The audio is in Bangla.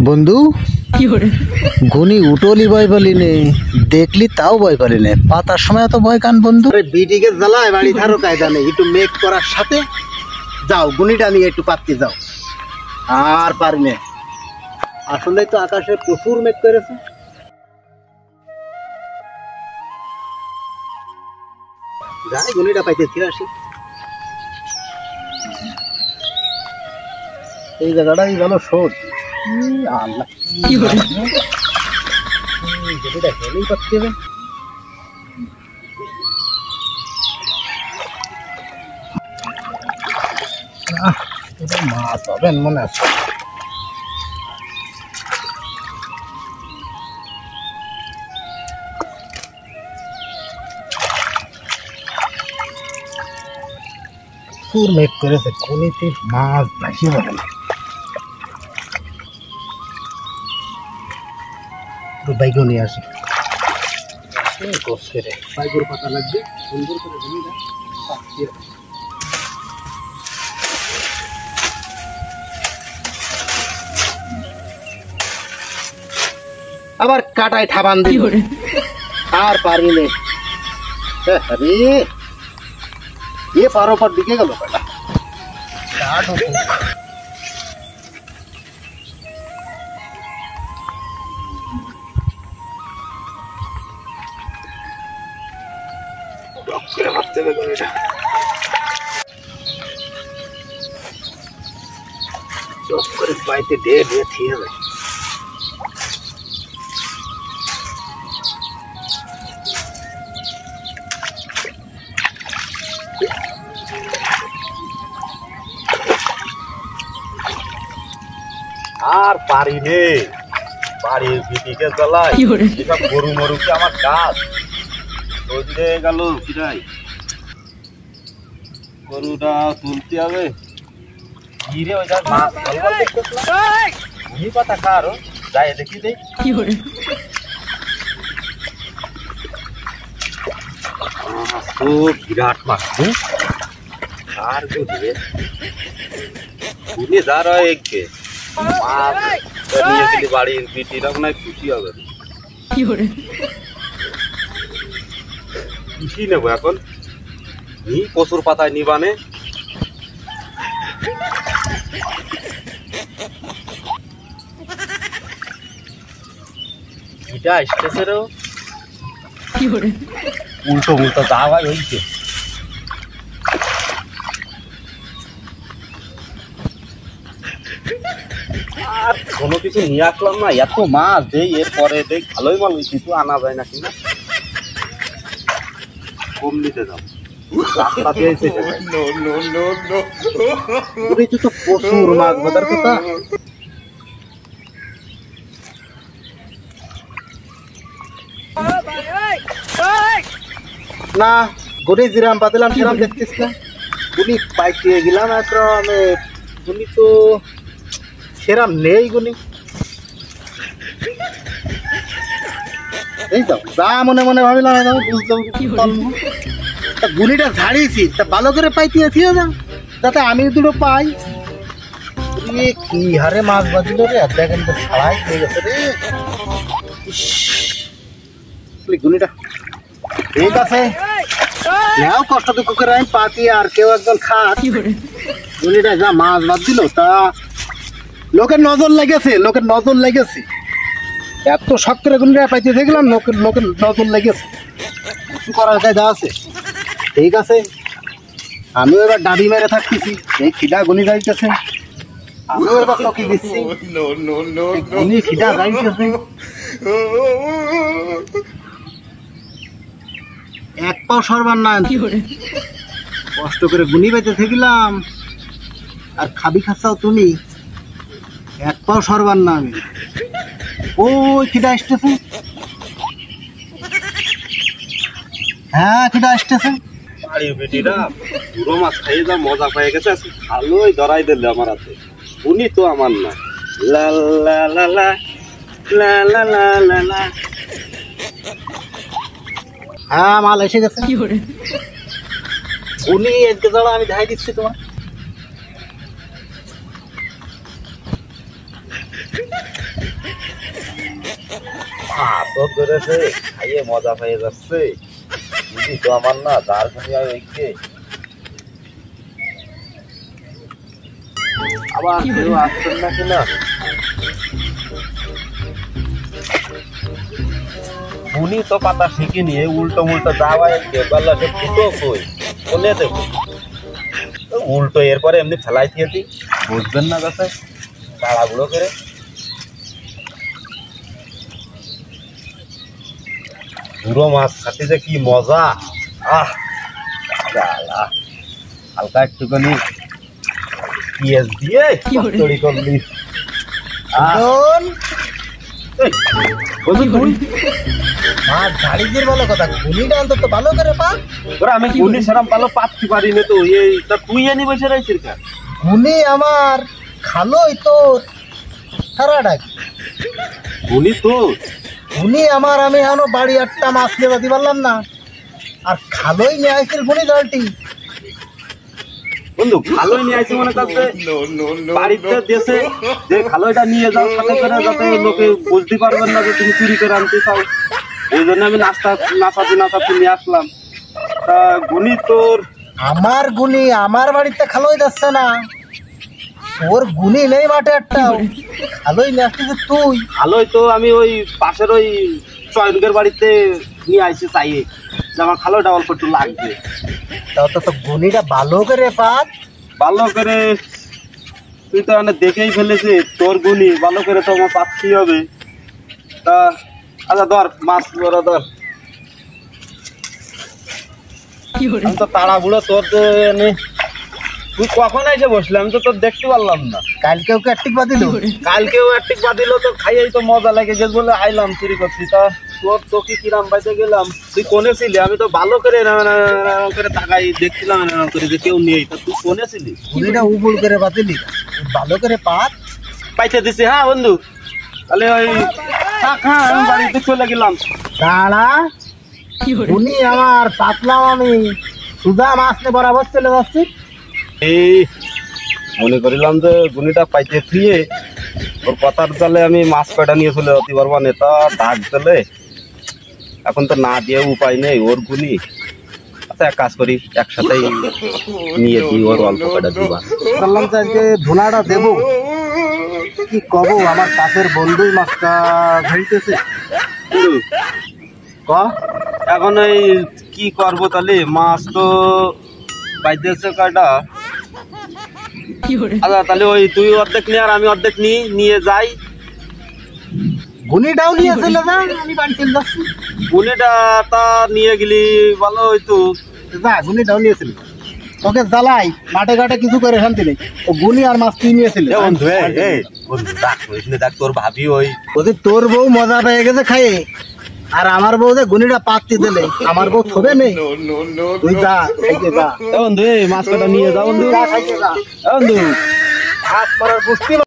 বন্ধু গুনি উঠলি ভয় পালি নে, দেখলি তাও ভয় পালি নে, পাতার সময় তো ভয় কান বন্ধু। বিটিকে জ্বালায় বাড়ি ধারো কায়দা নেই, একটু মেক করার সাথে যাও গুনিটা নিয়ে একটু পাততে যাও। আর পারি নে, আসলে তো আকাশে প্রচুর মেঘ করেছে। যাই গুনিটা পাইতে ফিরে আসি। এই জায়গাটাই গেল শোধ। আল্লাহ গুনিটা খেলেই পাচ্ছি হবে। মাছ হবেন মনে আছে। প্রচুর মেঘ করেছে, কোনিতে মাছ ভাসিয়ে যাবে না। বাইকও নিয়ে আসি, গোস করে বাইকের পাতা লাগবে সুন্দর করে জমিটা পাকিয়ে রাখি। আবার কাটায় থাবান দিল, আর পারি নে। আরে এ পারো পার দিকে গেল বেটা। বাড়িতে দিয়ে থিয়ে যায়। আর পারি নে, বাড়ির বিটিকে জ্বালাই এসব গরু মরু কি আমার কাজ। বুঝতে গেল কিরাই গরুটা তুলতে হবে। গিরে ওই যার মাছ ভালো দেখতেছিলাম, ভূমি পাতা খারো যাই দেখি দেই। বিরাট মাছ আর বুঝবে ভূমি যার হয় একে বাড়ির বিটিরা মনে হয় খুশি হবে। খুশি নেবো এখন প্রচুর পাতায় নিবানে। এটা আসতেছে রে উল্টো উল্টো যা ভাই হইছে। আর কোনো কিছু নিয়ে আসলাম না, এত মাছ দেই এরপরে দেখ ভালোই মাল কিছু আনা যায় না কিনা। কম নিতে যাও রাস্তা দিয়েছে তো প্রচুর মাছ বাজার কথা। না গুনি জিরাম পাতিলাম সেরাম দেখতিস না, গুনি পাইতে গেলাম আমি গুনি তো সেরাম নেই। গুনি এই যাও যা মনে মনে ভাবিলাম বুঝলাম গুনিটা ঝাড়িয়েছি তা ভালো করে পাইতে থিয়ে যাও যাতে আমি দুটো পাই। কি হারে মাছ বাজিল রে, দেখেন তো ছাড়াই হয়ে গেছে রে। গুনিটা ঠিক আছে নাও, কষ্ট দুঃখ করে আমি পাতি আর কেউ একজন খাত। গুনিটা যা মাছ বাদ দিল তা লোকের নজর লেগেছে, লোকের নজর লেগেছে। এত শখ করে গুনিটা পাইতে দেখলাম, লোকের নজর লেগেছে। কিছু করার কায়দা আছে। ঠিক আছে আমিও এবার ডাবি মেরে থাকতেছি, এই খিদা গুনি যাইতেছে, আমিও এবার চকি দিচ্ছি গুনি খিদা যাইতেছে। এক পাও সরবার না, কষ্ট করে গুনি পাইতে থাকিলাম আর খাবি খাচ্ছাও তুমি, এক পাও সরবার না আমি। ওই খিদা আসতেছে, হ্যাঁ খিদা আসতেছে। বাড়ির বেটিরা পুরো মাছ খাইয়ে যা মজা পেয়ে গেছে, ভালোই ধরাই দিলে আমার হাতে। গুনি তো আমার না। লা লা লা লা লা লা লা লা। হ্যাঁ মাল এসে গেছে। গুনি এদিকে যারা আমি দেখাই দিচ্ছি তোমার। তোর ধরেছে খাইয়ে মজা পেয়ে যাচ্ছে বুঝি তো আমার না যার দুনিয়া ওইকে আবার কেউ আসছেন নাকি না উনি তো পাতা শিখিনি উল্টো উল্টো যাওয়া গেবাল্লা সে ফুটো কই কোনে দেবো উল্টো এরপরে এমনি ফেলাই দিয়েছি বুঝবেন না কাছে তাড়াগুলো করে পুরো মাছ খাতে যে কি মজা আহ হালকা একটুখানি পেঁয়াজ দিয়ে তৈরি করলি মাছ ঝাড়ি দিয়ে ভালো কথা, গুনিটা অন্তত ভালো করে পা। আমি গুনি সেরাম ভালো পাচ্ছি পারি না তো এই তা তুই এনে বসে রয়েছিস কেন? গুনি আমার খালোই তোর সারা ডাকি গুনি তো গুনি আমার, আমি এখনো বাড়ি একটা মাছ নিয়ে যেতে পারলাম না, আর খালোই নিয়ে আসছিল গুনি জলটি। বন্ধু খালোই নিয়ে আসি মনে করছে বাড়িতে দেশে যে খালোইটা নিয়ে যাও সাথে করে যাতে লোকে বুঝতে পারবেন না যে তুমি চুরি করে আনতে চাও, এই জন্য আমি নাচাতে নিয়ে আসলাম। তা গুনি তোর আমার গুনি আমার বাড়িতে খালোই যাচ্ছে না, ওর গুনি নেই মাঠে একটা, খালোই নিয়ে আসতেছে তুই। খালোই তো আমি ওই পাশের ওই চয়নকের বাড়িতে নিয়ে আসি চাইয়ে যে আমার খালোইটা অল্প একটু লাগবে। তাও তো গুনিটা ভালো করে পাত। ভালো করে তুই তো অনেক দেখেই ফেলেছি তোর গুনি ভালো করে তো আমার পাচ্ছি হবে। তা আচ্ছা ধর মাছ ধরা ধর, আমি তো তাড়াহুড়ো তোর তো তুই কখন এসে বসলি আমি তো তোর দেখতে পারলাম না। কালকেও কি একটিক বাদিল? কালকেও একটিক বাদিল তো খাইয়েই তো মজা লেগে গেছে বলে আইলাম চুরি করছি। তা তোর তো কি কিরাম বাইতে গেলাম, তুই কোনে ছিলি? আমি তো ভালো করে করে তাকাই দেখছিলাম করে যে কেউ নেই, তা তুই কোনে ছিলি? গুনিটা উবুড় করে বাদিলি, ভালো করে পাত। পাইতে দিছি হ্যাঁ বন্ধু, তাহলে ওই থাক, হ্যাঁ আমি বাড়িতে চলে গেলাম। দাঁড়া, গুনি আমার পাতলাম, আমি সুদা মাছ নিয়ে বরাবর চলে যাচ্ছি। এই মনে করিলাম যে গুনিটা পাইতে থুয়ে ওর কথার জালে আমি মাছ কয়টা নিয়ে চলে যেতে পারবো না, তা ডাক দিলে এখন তো না দিয়ে উপায় নেই ওর গুনি। আচ্ছা এক কাজ করি একসাথেই নিয়ে দিই ওর অল্প কয়টা দিবা। বললাম যে আজকে ধুনাটা দেবো, কি কব, আমার কাছের বন্ধুই মাছটা ঘেলতেছে। ক এখন এই কি করবো তাহলে, মাছ তো পাইতেছে কয়টা। আচ্ছা তাহলে ওই তুই অর্ধেক নিয়ে আর আমি অর্ধেক নিয়ে যাই। গুনিটাও নিয়ে চলে যা, আমি বাড়ি চলে যাচ্ছি। গুনিটা তা নিয়ে গেলি ভালো হইতো। যা, গুনিটাও নিয়েছিল, তোকে জ্বালাই মাঠে ঘাটে কিছু করে শান্তি নেই। ও গুনি আর মাছ তুই নিয়েছিল। বন্ধু বন্ধু ডাক দেখ তোর ভাবি ওই ওদের তোর বউ মজা পেয়ে গেছে খাইয়ে, আর আমার বউ যে গুনিটা পাত্তি দিলে আমার বউ থবে নেই। তুই যা, খাইতে যা বন্ধু, মাছ কাটা নিয়ে যা বন্ধু, খাইতে যা বন্ধু। হাত মারার বুঝতে